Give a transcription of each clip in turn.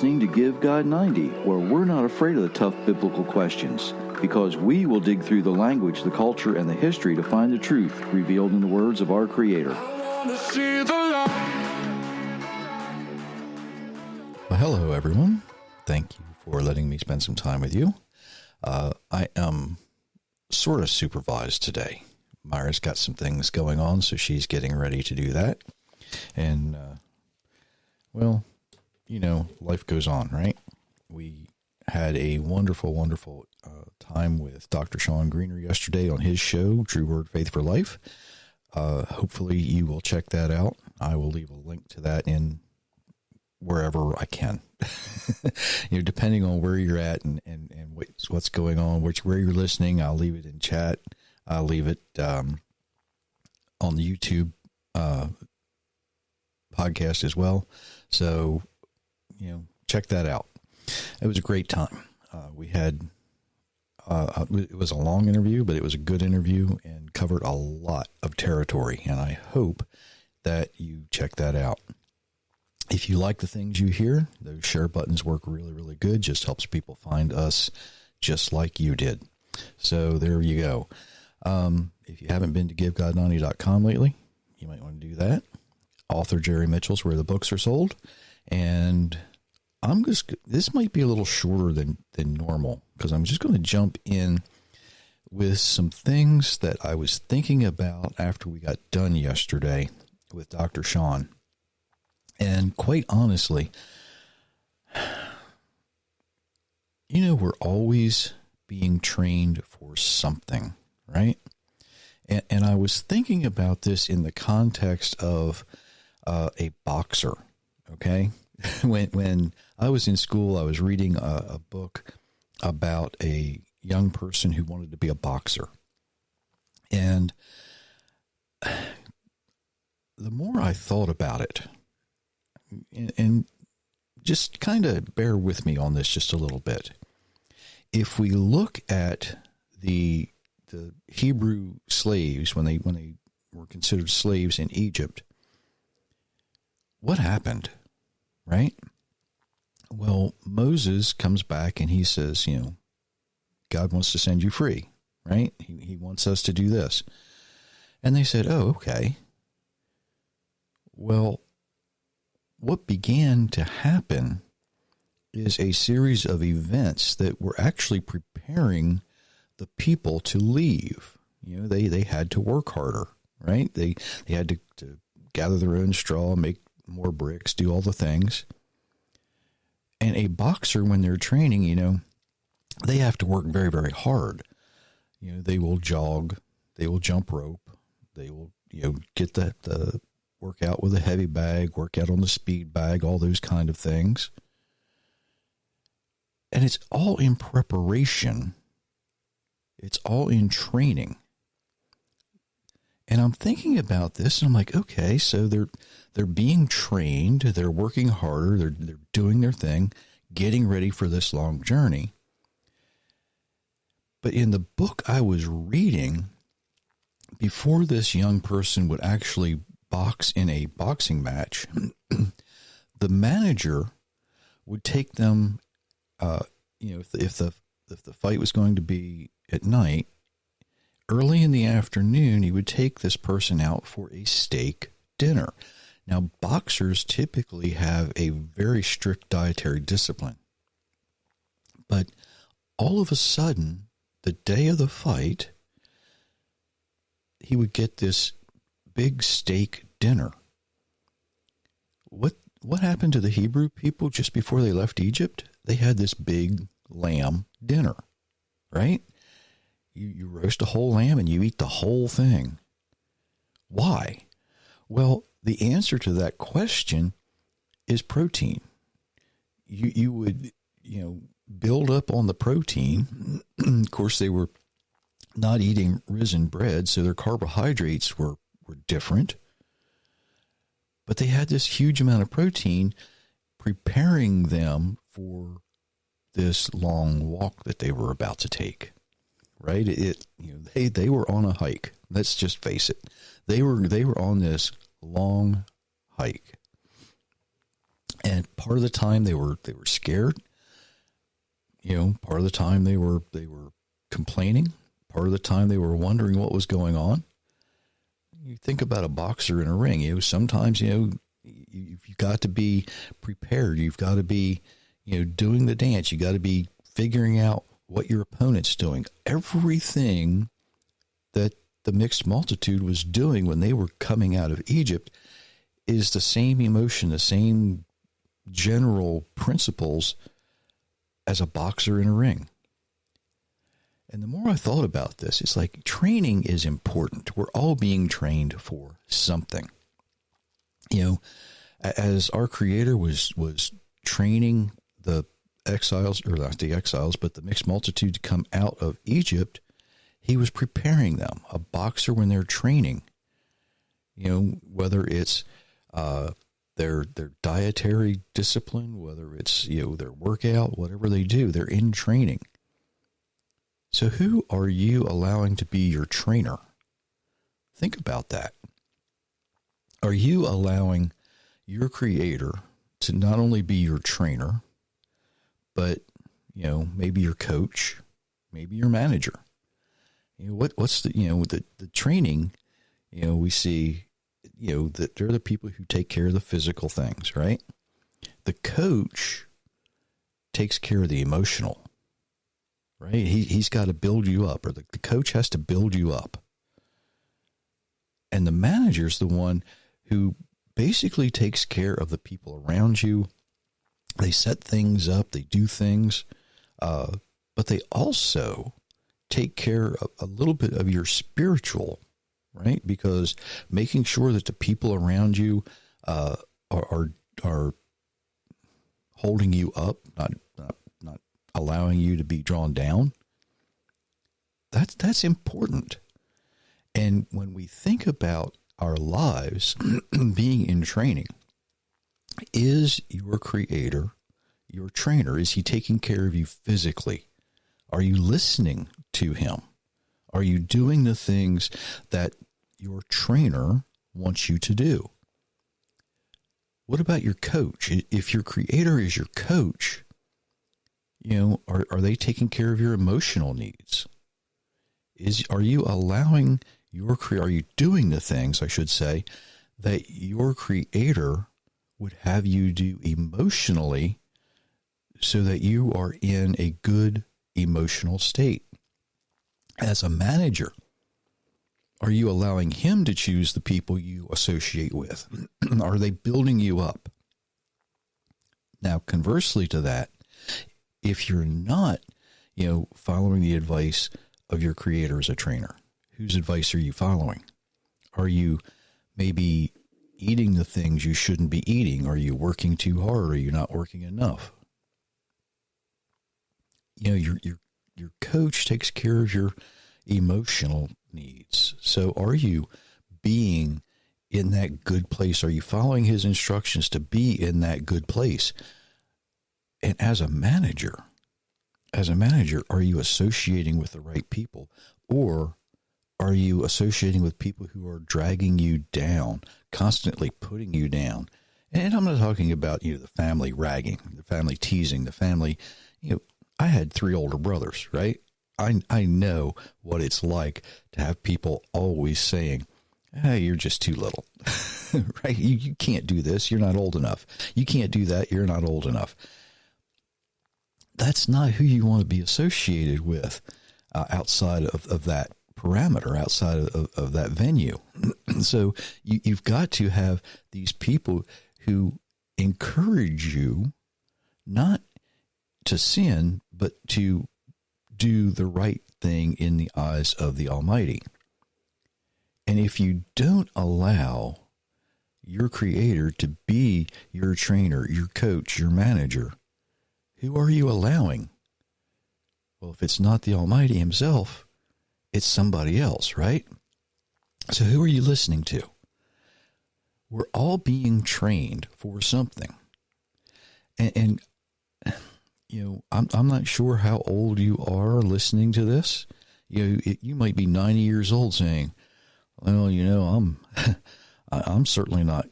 listening to Give God 90, where we're not afraid of the tough biblical questions, because we will dig through the language, the culture, and the history to find the truth revealed in the words of our Creator. Well, hello, everyone. Thank you for letting me spend some time with you. I am sort of supervised today. Myra's got some things going on, so she's getting ready to do that. And, well, you know, life goes on, right? We had a wonderful, wonderful time with Dr. Sean Greener yesterday on his show, True Word Faith for Life. Hopefully you will check that out. I will leave a link to that in wherever I can. You know, depending on where you're at and what's going on, where you're listening, I'll leave it in chat. I'll leave it on the YouTube podcast as well. So, you know, check that out. It was a great time. We had, it was a long interview, but it was a good interview and covered a lot of territory. And I hope that you check that out. If you like the things you hear, those share buttons work really, really good. Just helps people find us just like you did. So there you go. If you haven't been to GiveGod90.com lately, you might want to do that. Author Jerry Mitchell's where the books are sold. And this might be a little shorter than normal because I'm just going to jump in with some things that I was thinking about after we got done yesterday with Dr. Sean. And quite honestly, you know, we're always being trained for something, right? And I was thinking about this in the context of a boxer, okay? When I was in school, I was reading a book about a young person who wanted to be a boxer. And the more I thought about it, and just kind of bear with me on this just a little bit. If we look at the Hebrew slaves when they were considered slaves in Egypt, what happened, right? Well, Moses comes back and he says, you know, God wants to send you free, right? He wants us to do this. And they said, oh, okay. Well, what began to happen is a series of events that were actually preparing the people to leave. You know, they had to work harder, right? They had to gather their own straw, make more bricks, do all the things. And a boxer, when they're training, you know, they have to work very, very hard. You know, they will jog, they will jump rope, they will, you know, get the work out with a heavy bag, work out on the speed bag, all those kind of things. And it's all in preparation. It's all in training. And I'm thinking about this and I'm like, okay, so they're being trained, they're working harder, they're doing their thing, getting ready for this long journey. But in the book I was reading, before this young person would actually box in a boxing match, the manager would take them, you know, if the fight was going to be at night, early in the afternoon, he would take this person out for a steak dinner. Now, boxers typically have a very strict dietary discipline, but all of a sudden, the day of the fight, he would get this big steak dinner. What happened to the Hebrew people just before they left Egypt? They had this big lamb dinner, right? You roast a whole lamb and you eat the whole thing. Why? Well, the answer to that question is protein. You would, you know, build up on the protein. Of course, they were not eating risen bread, so their carbohydrates were different. But they had this huge amount of protein preparing them for this long walk that they were about to take. Right? They were on a hike. Let's just face it. They were on this long hike. And part of the time they were scared. Part of the time they were complaining. Part of the time they were wondering what was going on. You think about a boxer in a ring. Sometimes you've got to be prepared. You've got to be doing the dance. You got to be figuring out what your opponent's doing. Everything that the mixed multitude was doing when they were coming out of Egypt is the same emotion, the same general principles as a boxer in a ring. And the more I thought about this, it's like training is important. We're all being trained for something. As our Creator was training the exiles, or not the exiles, but the mixed multitude to come out of Egypt, he was preparing them. A boxer, when they're training, whether it's their dietary discipline, whether it's their workout, whatever they do, they're in training. So who are you allowing to be your trainer? Think about that. Are you allowing your Creator to not only be your trainer, but maybe your coach, maybe your manager? What's the training? We see that they're the people who take care of the physical things, right? The coach takes care of the emotional, right? He's got to build you up, or the coach has to build you up. And the manager's the one who basically takes care of the people around you. They set things up, they do things, but they also take care of a little bit of your spiritual, right? Because making sure that the people around you are holding you up, not allowing you to be drawn down. That's important. And when we think about our lives being in training, is your Creator your trainer? Is he taking care of you physically? Are you listening to him? Are you doing the things that your trainer wants you to do? What about your coach? If your Creator is your coach, are they taking care of your emotional needs? Are you allowing are you doing the things, I should say, that your Creator would have you do emotionally so that you are in a good emotional state? As a manager, are you allowing him to choose the people you associate with? Are they building you up? Now, conversely to that, if you're not, following the advice of your Creator as a trainer, whose advice are you following? Are you maybe eating the things you shouldn't be eating? Are you working too hard? Are you not working enough? Your coach takes care of your emotional needs. So are you being in that good place? Are you following his instructions to be in that good place? And as a manager, are you associating with the right people, or are you associating with people who are dragging you down, constantly putting you down? And I'm not talking about, the family ragging, the family teasing, the family, I had 3 older brothers, right? I know what it's like to have people always saying, hey, you're just too little, right? You can't do this. You're not old enough. You can't do that. You're not old enough. That's not who you want to be associated with outside of that parameter, outside of that venue. So you've got to have these people who encourage you not to sin, but to do the right thing in the eyes of the Almighty. And if you don't allow your Creator to be your trainer, your coach, your manager, who are you allowing? Well, if it's not the Almighty himself, it's somebody else, right? So who are you listening to? We're all being trained for something. And I'm not sure how old you are listening to this. You might be 90 years old saying, well, I'm certainly not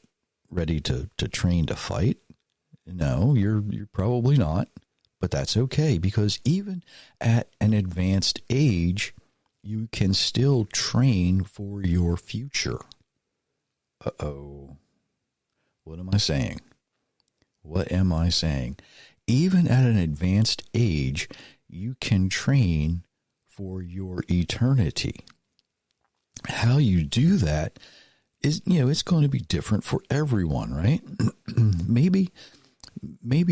ready to train to fight. No, you're probably not, but that's okay, because even at an advanced age, you can still train for your future. Uh-oh. What am I saying? What am I saying? Even at an advanced age, you can train for your eternity. How you do that is, it's going to be different for everyone, right? Maybe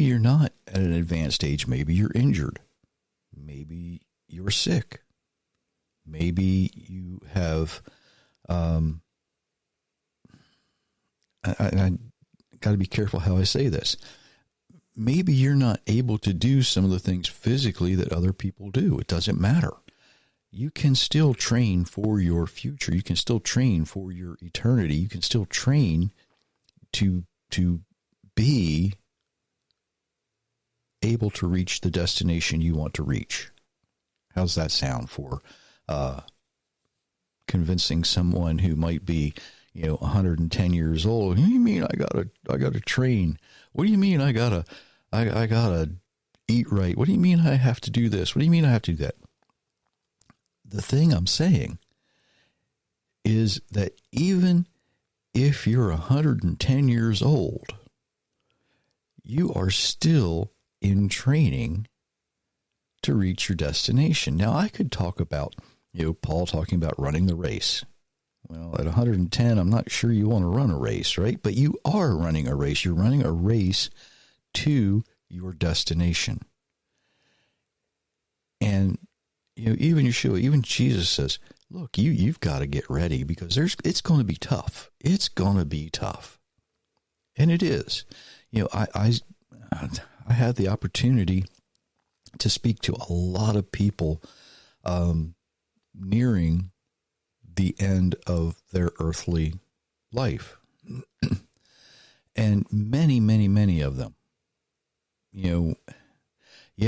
you're not at an advanced age. Maybe you're injured. Maybe you're sick. Maybe you have, I got to be careful how I say this. Maybe you're not able to do some of the things physically that other people do. It doesn't matter. You can still train for your future. You can still train for your eternity. You can still train to be able to reach the destination you want to reach. How's that sound for convincing someone who might be, 110 years old? What do you mean I gotta train? What do you mean I gotta eat right? What do you mean I have to do this? What do you mean I have to do that? The thing I'm saying is that even if you're 110 years old, you are still in training to reach your destination. Now, I could talk about, Paul talking about running the race. Well, at 110, I'm not sure you want to run a race, right? But you are running a race. You're running a race to your destination. And, even Yeshua, even Jesus says, look, you've got to get ready, because it's going to be tough. It's going to be tough. And it is. I had the opportunity to speak to a lot of people nearing the end of their earthly life. And many, many, many of them, yeah,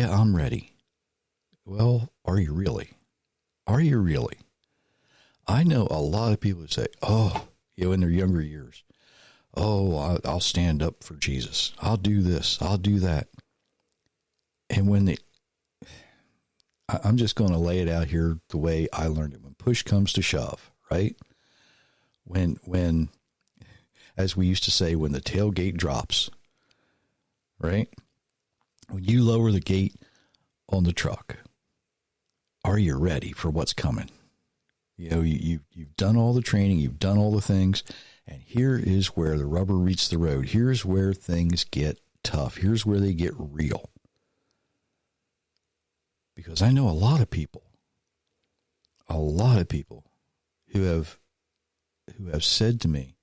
I'm ready. Well, are you really? Are you really? I know a lot of people who say, in their younger years, I'll stand up for Jesus. I'll do this. I'll do that. And I'm just going to lay it out here the way I learned it. When push comes to shove, right? When, as we used to say, when the tailgate drops, right? When you lower the gate on the truck, are you ready for what's coming? You've done all the training, you've done all the things, and here is where the rubber meets the road. Here's where things get tough. Here's where they get real. Because I know a lot of people who have said to me,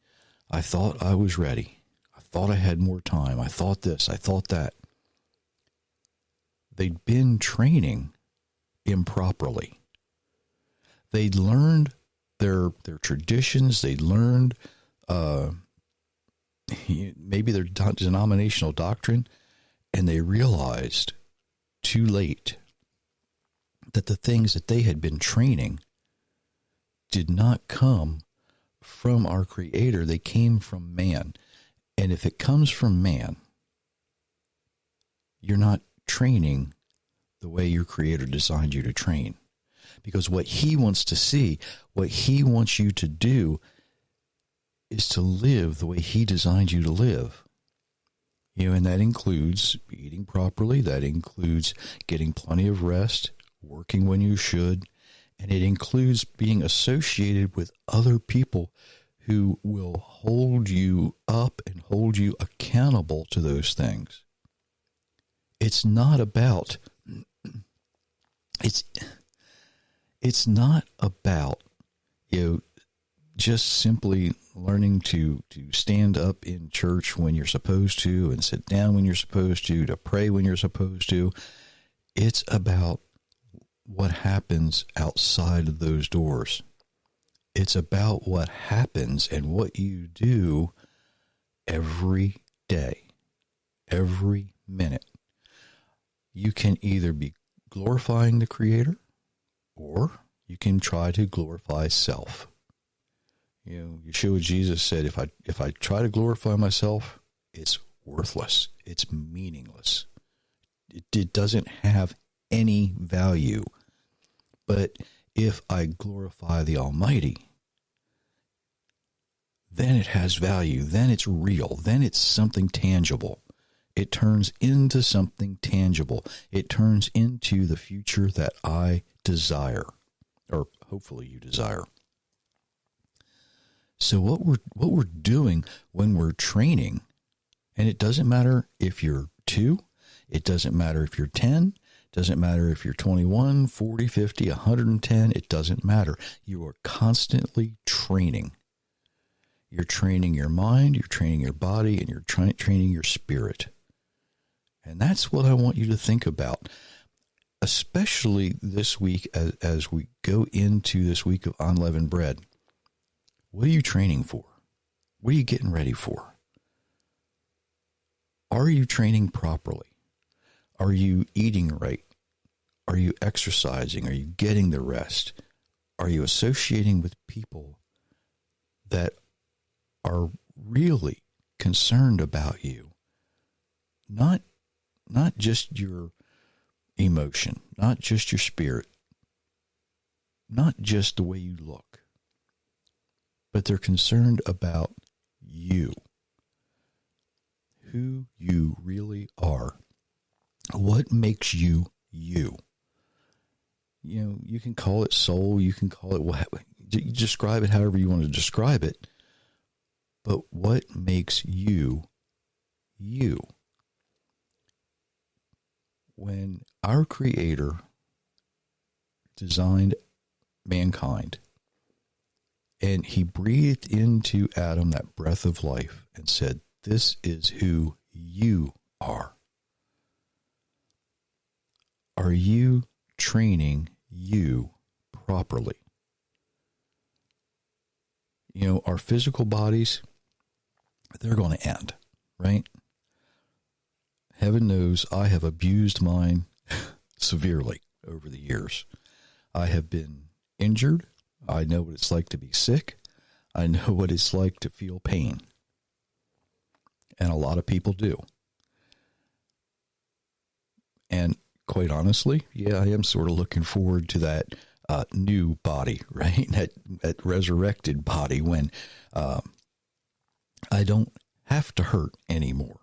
I thought I was ready. I thought I had more time. I thought this, I thought that. They'd been training improperly. They'd learned their traditions. They'd learned maybe their denominational doctrine, and they realized too late that the things that they had been training did not come from our Creator. They came from man. And if it comes from man, you're not training the way your Creator designed you to train. Because what He wants to see, what He wants you to do, is to live the way He designed you to live. And that includes eating properly. That includes getting plenty of rest, working when you should, and it includes being associated with other people who will hold you up and hold you accountable to those things. It's not about, it's not about, just simply learning to stand up in church when you're supposed to and sit down when you're supposed to pray when you're supposed to. It's about what happens outside of those doors. It's about what happens and what you do every day, every minute. You can either be glorifying the Creator, or you can try to glorify self. Yeshua Jesus said, if I try to glorify myself, it's worthless. it's meaningless. It doesn't have any value. But if I glorify the Almighty, then it has value. Then it's real. Then it's something tangible. It turns into something tangible. It turns into the future that I desire, or hopefully you desire. So what we're doing when we're training, and it doesn't matter if you're 2, it doesn't matter if you're 10, it doesn't matter if you're 21, 40, 50, 110, it doesn't matter. You are constantly training. You're training your mind, you're training your body, and you're training your spirit. And that's what I want you to think about, especially this week as we go into this week of unleavened bread. What are you training for? What are you getting ready for? Are you training properly? Are you eating right? Are you exercising? Are you getting the rest? Are you associating with people that are really concerned about you? Not just your emotion, not just your spirit, not just the way you look, but they're concerned about you, who you really are, what makes you you. You know, you can call it soul, you can call it you describe it however you want to describe it, but what makes you you? When our Creator designed mankind and he breathed into Adam that breath of life and said, "This is who you are." Are you training you properly? You know, our physical bodies, they're going to end, right? Heaven knows I have abused mine severely over the years. I have been injured. I know what it's like to be sick. I know what it's like to feel pain. And a lot of people do. And quite honestly, yeah, I am sort of looking forward to that new body, right? That resurrected body when I don't have to hurt anymore.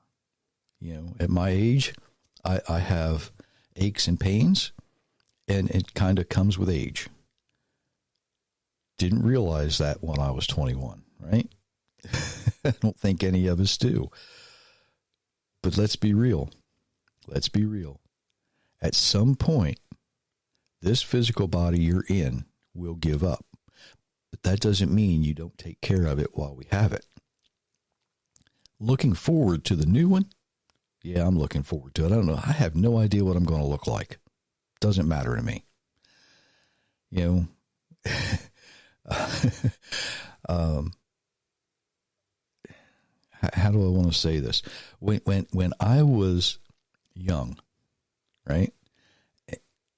You know, at my age, I have aches and pains, and it kind of comes with age. Didn't realize that when I was 21, right? I don't think any of us do. But let's be real. Let's be real. At some point, this physical body you're in will give up. But that doesn't mean you don't take care of it while we have it. Looking forward to the new one? Yeah, I'm looking forward to it. I don't know. I have no idea what I'm going to look like. Doesn't matter to me. You know, how do I want to say this? When I was young, right?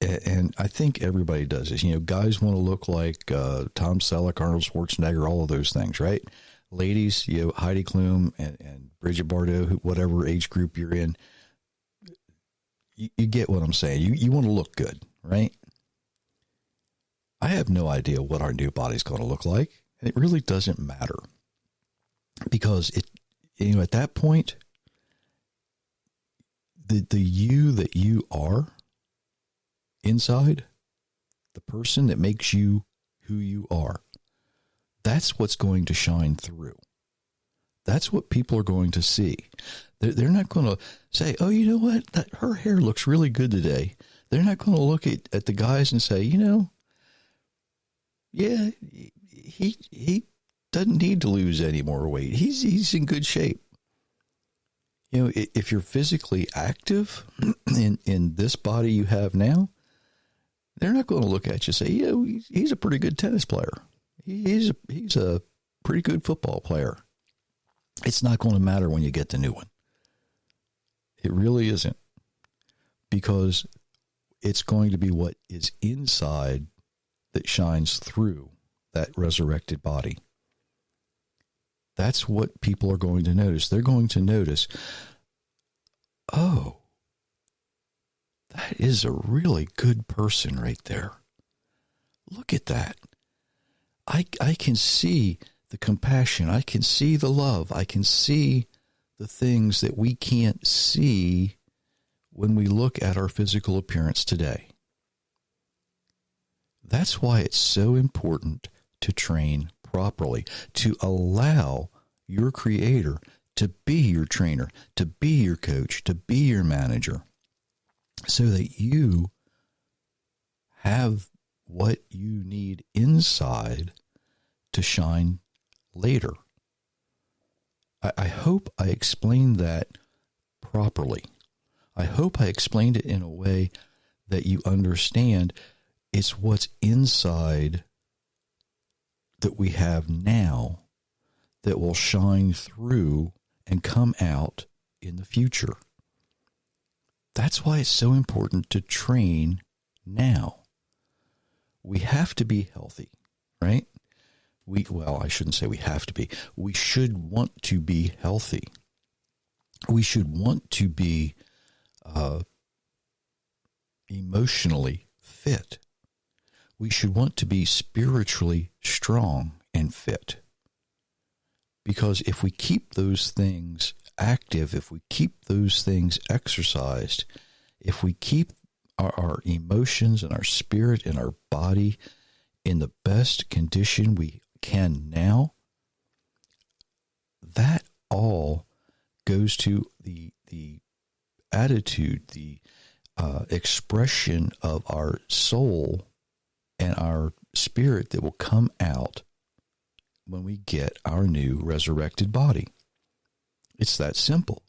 And I think everybody does this. You know, guys want to look like Tom Selleck, Arnold Schwarzenegger, all of those things, right? Ladies, you know, Heidi Klum and Bridget Bardot, whatever age group you're in, you get what I'm saying. You want to look good, right? I have no idea what our new body's going to look like, and it really doesn't matter because at that point, the you that you are inside, the person that makes you who you are, that's what's going to shine through. That's what people are going to see. They're not going to say, "Oh, you know what? Her hair looks really good today." They're not going to look at the guys and say, "You know, yeah, he doesn't need to lose any more weight. He's in good shape." You know, if you're physically active in this body you have now, they're not going to look at you and say, "Yeah, he's a pretty good tennis player. He's a pretty good football player." It's not going to matter when you get the new one. It really isn't, because it's going to be what is inside that shines through that resurrected body. That's what people are going to notice. They're going to notice, oh, that is a really good person right there. Look at that. I can see the compassion. I can see the love. I can see the things that we can't see when we look at our physical appearance today. That's why it's so important to train properly, to allow your Creator to be your trainer, to be your coach, to be your manager, so that you have what you need inside to shine later. I hope I explained that properly. I hope I explained it in a way that you understand it's what's inside that we have now that will shine through and come out in the future. That's why it's so important to train now. We have to be healthy, right? I shouldn't say we have to be. We should want to be healthy. We should want to be emotionally fit. We should want to be spiritually strong and fit. Because if we keep those things active, if we keep those things exercised, if we keep our emotions and our spirit and our body in the best condition we can now, that all goes to the attitude, the expression of our soul and our spirit that will come out when we get our new resurrected body. It's that simple.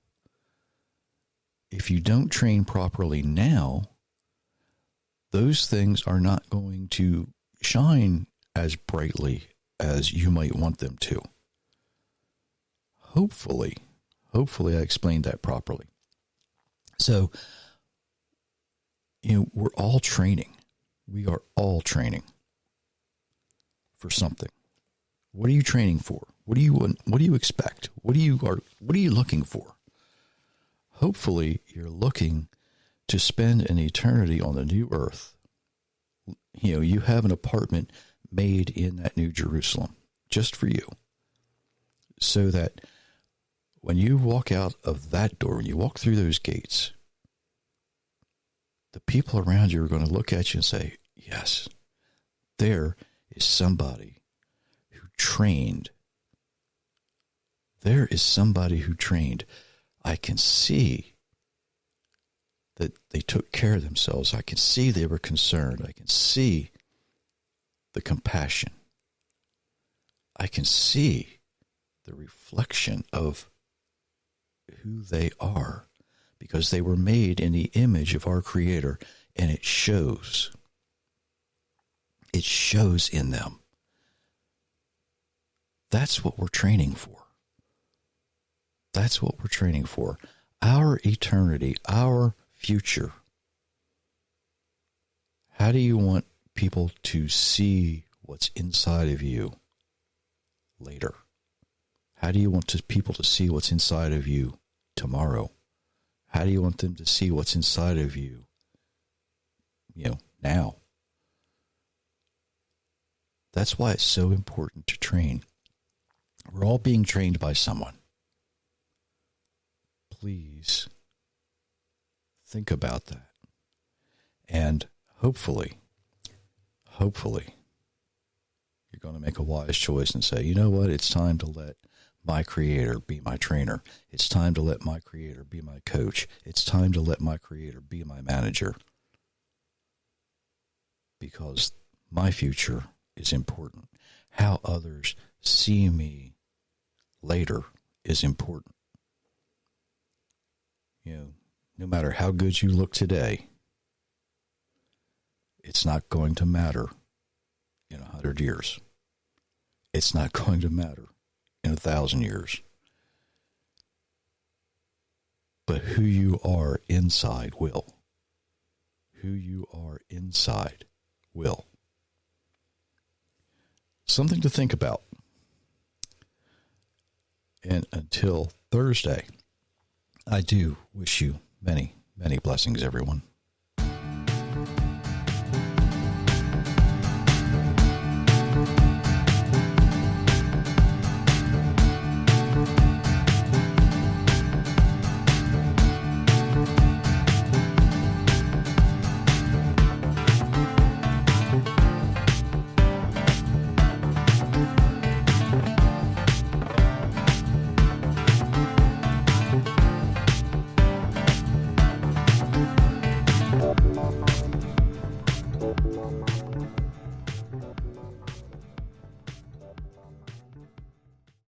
If you don't train properly now, those things are not going to shine as brightly as you might want them to. Hopefully I explained that properly. So, we're all training. We are all training for something. What are you training for? What do you expect? What are you looking for? Hopefully you're looking to spend an eternity on the new earth. You have an apartment made in that New Jerusalem just for you. So that when you walk out of that door, when you walk through those gates, the people around you are going to look at you and say, yes, there is somebody who trained. There is somebody who trained. I can see that they took care of themselves. I can see they were concerned. I can see the compassion. I can see the reflection of who they are, because they were made in the image of our Creator, and it shows. It shows in them. That's what we're training for. That's what we're training for. Our eternity, our future. How do you want people to see what's inside of you later? How do you want people to see what's inside of you tomorrow? How do you want them to see what's inside of you, now? That's why it's so important to train. We're all being trained by someone. Please think about that. And hopefully, you're going to make a wise choice and say, you know what? It's time to let my Creator be my trainer. It's time to let my Creator be my coach. It's time to let my Creator be my manager. Because my future is important. How others see me later is important. No matter how good you look today, it's not going to matter in 100 years. It's not going to matter in 1,000 years. But who you are inside will. Who you are inside will. Something to think about. And until Thursday, I do wish you Many, many blessings, everyone.